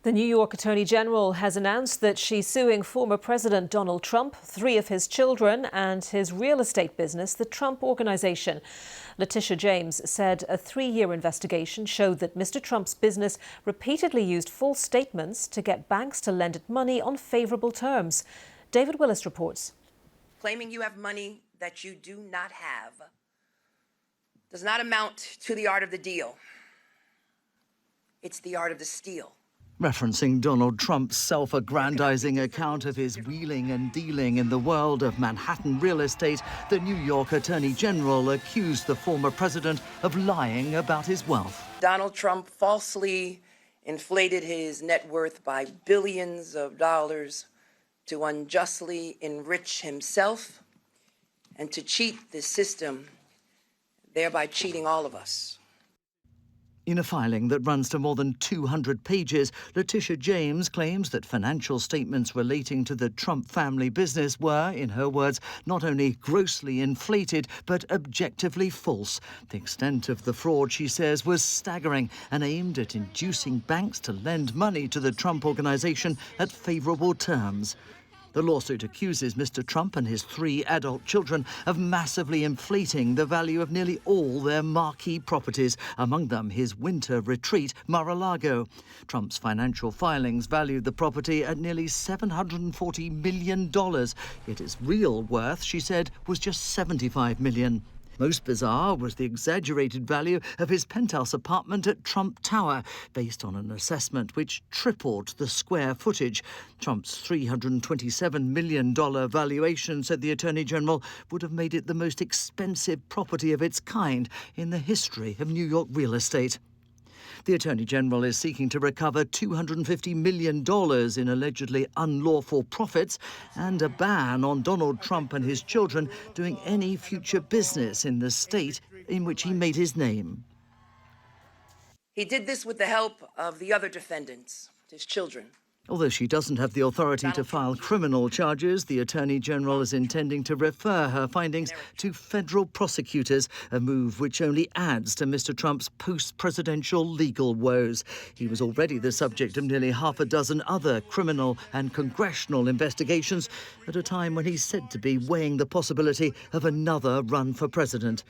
The New York Attorney General has announced that she's suing former President Donald Trump, 3 of his children, and his real estate business, the Trump Organization. Letitia James said a 3-year investigation showed that Mr. Trump's business repeatedly used false statements to get banks to lend it money on favorable terms. David Willis reports. Claiming you have money that you do not have does not amount to the art of the deal. It's the art of the steal. Referencing Donald Trump's self-aggrandizing account of his wheeling and dealing in the world of Manhattan real estate, the New York Attorney General accused the former president of lying about his wealth. Donald Trump falsely inflated his net worth by billions of dollars to unjustly enrich himself and to cheat the system, thereby cheating all of us. In a filing that runs to more than 200 pages, Letitia James claims that financial statements relating to the Trump family business were, in her words, not only grossly inflated, but objectively false. The extent of the fraud, she says, was staggering and aimed at inducing banks to lend money to the Trump Organization at favorable terms. The lawsuit accuses Mr. Trump and his 3 adult children of massively inflating the value of nearly all their marquee properties, among them his winter retreat, Mar-a-Lago. Trump's financial filings valued the property at nearly $740 million, yet its real worth, she said, was just $75 million. Most bizarre was the exaggerated value of his penthouse apartment at Trump Tower, based on an assessment which tripled the square footage. Trump's $327 million valuation, said the Attorney General, would have made it the most expensive property of its kind in the history of New York real estate. The Attorney General is seeking to recover $250 million in allegedly unlawful profits and a ban on Donald Trump and his children doing any future business in the state in which he made his name. He did this with the help of the other defendants, his children. Although she doesn't have the authority to file criminal charges, the Attorney General is intending to refer her findings to federal prosecutors, a move which only adds to Mr. Trump's post-presidential legal woes. He was already the subject of nearly half a dozen other criminal and congressional investigations at a time when he's said to be weighing the possibility of another run for president.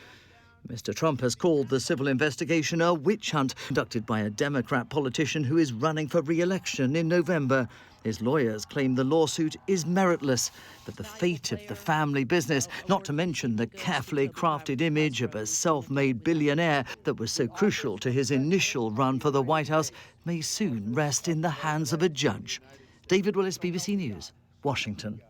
Mr. Trump has called the civil investigation a witch hunt conducted by a Democrat politician who is running for re-election in November. His lawyers claim the lawsuit is meritless, but the fate of the family business, not to mention the carefully crafted image of a self-made billionaire that was so crucial to his initial run for the White House, may soon rest in the hands of a judge. David Willis, BBC News, Washington.